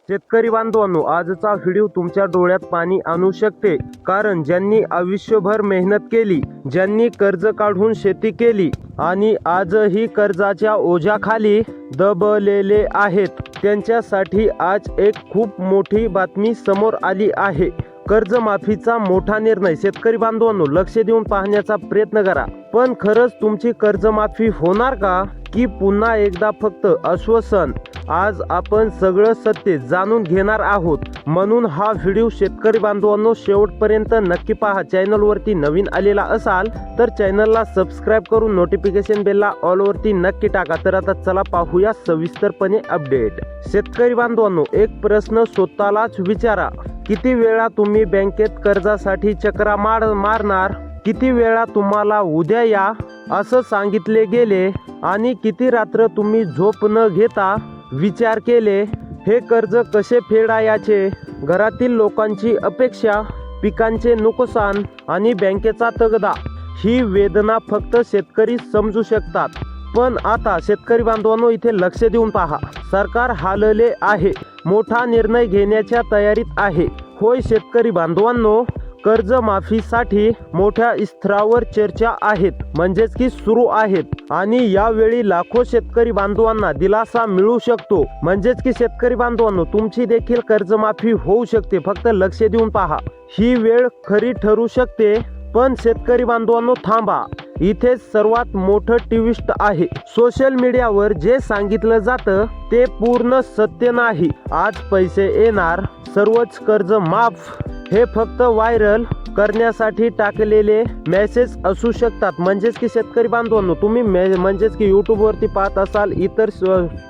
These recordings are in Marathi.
शेतकरी बांधवांनो, आजचा व्हिडिओ तुमच्या डोळ्यात पाणी आणू शकते. कारण ज्यांनी आयुष्यभर मेहनत केली, ज्यांनी कर्ज काढून शेती केली आणि आजही कर्जाच्या ओझ्याखाली दबलेले आहेत, त्यांच्यासाठी आज एक खूप मोठी बातमी समोर आली आहे. कर्जमाफीचा मोठा निर्णय. शेतकरी बांधवांनो, लक्ष देऊन पाहण्याचा प्रयत्न करा. पण खरंच तुमची कर्जमाफी होणार का, की पुन्हा एकदा फक्त आश्वासन? आज आपण सगळं सत्य जाणून घेणार आहोत. म्हणून हा व्हिडिओ शेतकरी बांधवांनो शेवटपर्यंत नक्की पहा. चॅनलवरती नवीन आलेला असाल तर चॅनलला सबस्क्राईब करून नोटिफिकेशन बेलला ऑलवरती नक्की टाका. तर आता चला पाहूया सविस्तरपणे अपडेट. शेतकरी बांधवांनो, एक प्रश्न स्वतःलाच विचारा. किती वेळा तुम्ही बँकेत कर्जासाठी चक्रा मारणार? किती वेळा तुम्हाला उद्या या असं सांगितले गेले आणि किती रात्र तुम्ही झोप न घेता विचार केले हे कर्ज कसे फेडायचे? घरातील लोकांची अपेक्षा, पिकांचे नुकसान आणि बँकेचा तगदा, ही वेदना फक्त शेतकरी समजू शकतात. पण आता शेतकरी बांधवांनो, इथे लक्ष देऊन पहा. सरकार हालले आहे, मोठा निर्णय घेण्याच्या तयारीत आहे. होय शेतकरी बांधवांनो, कर्जमाफीसाठी मोठ्या स्तरावर चर्चा आहेत, म्हणजेच की सुरू आहेत. आणि यावेळी लाखो शेतकरी बांधवांना दिलासा मिळू शकतो. म्हणजेच की शेतकरी बांधवांनो, तुमची देखील कर्जमाफी होऊ शकते. फक्त लक्ष देऊन पहा. ही वेळ खरी ठरू शकते. पण शेतकरी बांधवांनो थांबा, इथे सर्वात मोठं ट्विस्ट आहे. सोशल मीडियावर जे सांगितलं जातं ते पूर्ण सत्य नाही. आज पैसे येणार, सर्वच कर्ज माफ, हे फक्त व्हायरल करण्यासाठी टाकलेले मेसेज असू शकतात. म्हणजेच की शेतकरी बांधवांनो, तुम्ही म्हणजेच की यूट्यूबवरती पाहत असाल, इतर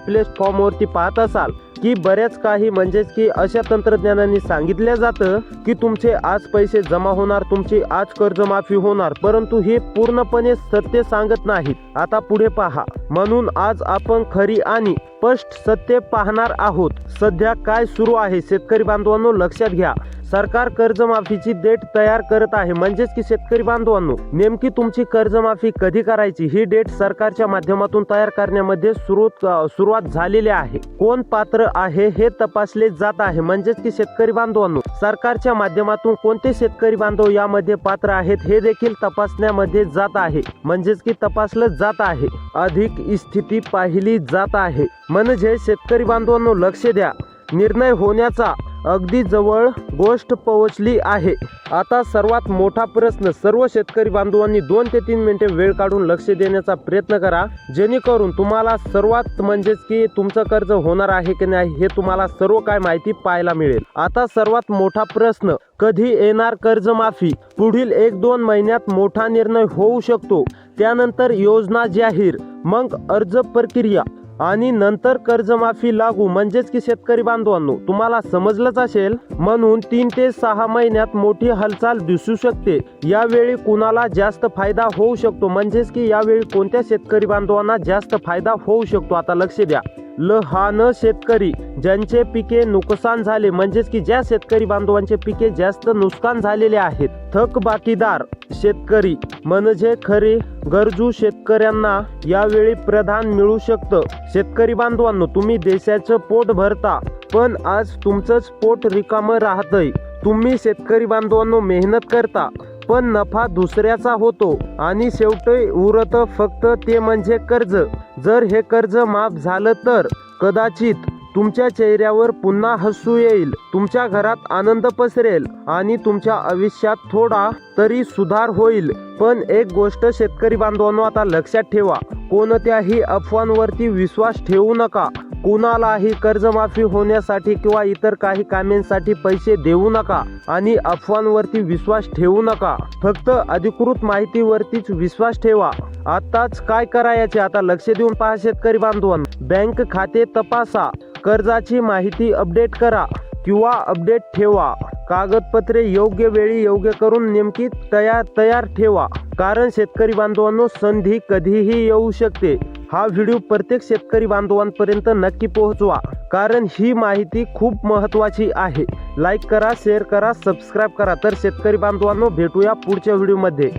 प्लॅटफॉर्मवरती पाहत असाल की बऱ्याच काही म्हणजेच की अशा तंत्रज्ञानाने सांगितलं जातं की तुमचे आज पैसे जमा होणार, तुमची आज कर्जमाफी होणार, परंतु हे पूर्णपणे सत्य सांगत नाहीत. आता पुढे पहा. म्हणून आज आपण खरी आणि स्पष्ट सत्य पाहणार आहोत. सध्या काय सुरू आहे शेतकरी बांधवांनो, लक्षात घ्या. सरकार कर्जमाफीची डेट तयार करत आहे. म्हणजेच की शेतकरी बांधवांनो, नेमकी तुमची कर्जमाफी कधी करायची ही डेट सरकारच्या माध्यमातून तयार करण्यामध्ये सुरुवात झालेली आहे. कोण पात्र आहे हे तपासले जात आहे. म्हणजेच की शेतकरी बांधवांनो, सरकारच्या माध्यमातून कोणते शेतकरी बांधव यामध्ये पात्र आहेत हे देखील तपासण्यामध्ये जात आहे. म्हणजेच की तपासलं जात आहे, अधिक स्थिती पाहिली जात आहे. म्हणजे शेतकरी बांधवांनो लक्ष द्या, निर्णय होण्याचा अगदी जवळ गोष्ट पोहोचली आहे. आता सर्वात मोठा प्रश्न. सर्व शेतकरी बांधवांनी 2 ते 3 मिनिटे वेळ काढून लक्ष देण्याचा प्रयत्न करा, जेणेकरून तुम्हाला सर्वात म्हणजेच की तुमचं कर्ज होणार आहे की नाही हे तुम्हाला सर्व काय माहिती पाहायला मिळेल. आता सर्वात मोठा प्रश्न, कधी येणार कर्जमाफी? पुढील 1-2 महिन्यात मोठा निर्णय होऊ शकतो. त्यानंतर योजना जाहीर, मग अर्ज प्रक्रिया आणि नंतर कर्जमाफी लागू. म्हणजेच की शेतकरी बांधवांनो, तुम्हाला समजलंच असेल. म्हणून 3 ते 6 महिन्यात मोठी हालचाल दिसू शकते. यावेळी कुणाला जास्त फायदा होऊ शकतो? म्हणजेच की यावेळी कोणत्या शेतकरी बांधवांना जास्त फायदा होऊ शकतो? आता लक्ष द्या. लहान शेतकरी, ज्यांचे पिके नुकसान झाले, म्हणजेच की ज्या शेतकरी बांधवांचे पिके जास्त नुकसान झालेले आहेत. थकबाकीदार शेतकरी म्हणजे खरे गरजू शेतकऱ्यांना यावेळी प्राधान्य मिळू शकतं. शेतकरी बांधवांनो, तुम्ही देशाचं पोट भरता, पण आज तुमचंच पोट रिकामं राहतंय. तुम्ही शेतकरी बांधवांनो मेहनत करता, पण नफा दुसऱ्याचा होतो आणि शेवटी उरत फक्त ते म्हणजे कर्ज. जर हे कर्ज माफ झालं तर कदाचित तुमच्या चेहऱ्यावर पुन्हा हसू येईल, तुमच्या घरात आनंद पसरेल आणि तुमच्या आयुष्यात थोडा तरी सुधार होईल. पण एक गोष्ट शेतकरी बांधवांनो आता लक्षात ठेवा, कोणत्याही अफवांवरती विश्वास ठेवू नका. कुणालाही कर्जमाफी होण्यासाठी किंवा इतर काही कामांसाठी पैसे देऊ नका आणि अफवांवरती विश्वास ठेवू नका. फक्त अधिकृत माहितीवरतीच विश्वास ठेवा. आताच काय करायचे आता लक्ष देऊन पहा शेतकरी बांधवांनो. बँक खाते तपासा, कर्जाची माहिती अपडेट करा किंवा अपडेट ठेवा, कागदपत्रे योग्य वेळी योग्य करून नेमकी तयार ठेवा. कारण शेतकरी बांधवांनो, संधी कधीही येऊ शकते. हा व्हिडिओ प्रत्येक शेतकरी बांधवांपर्यंत नक्की पोहोचवा, कारण ही माहिती खूप महत्त्वाची आहे. लाईक करा, शेअर करा, सबस्क्राईब करा. तर शेतकरी बांधवांनो, भेटूया पुढच्या व्हिडिओमध्ये.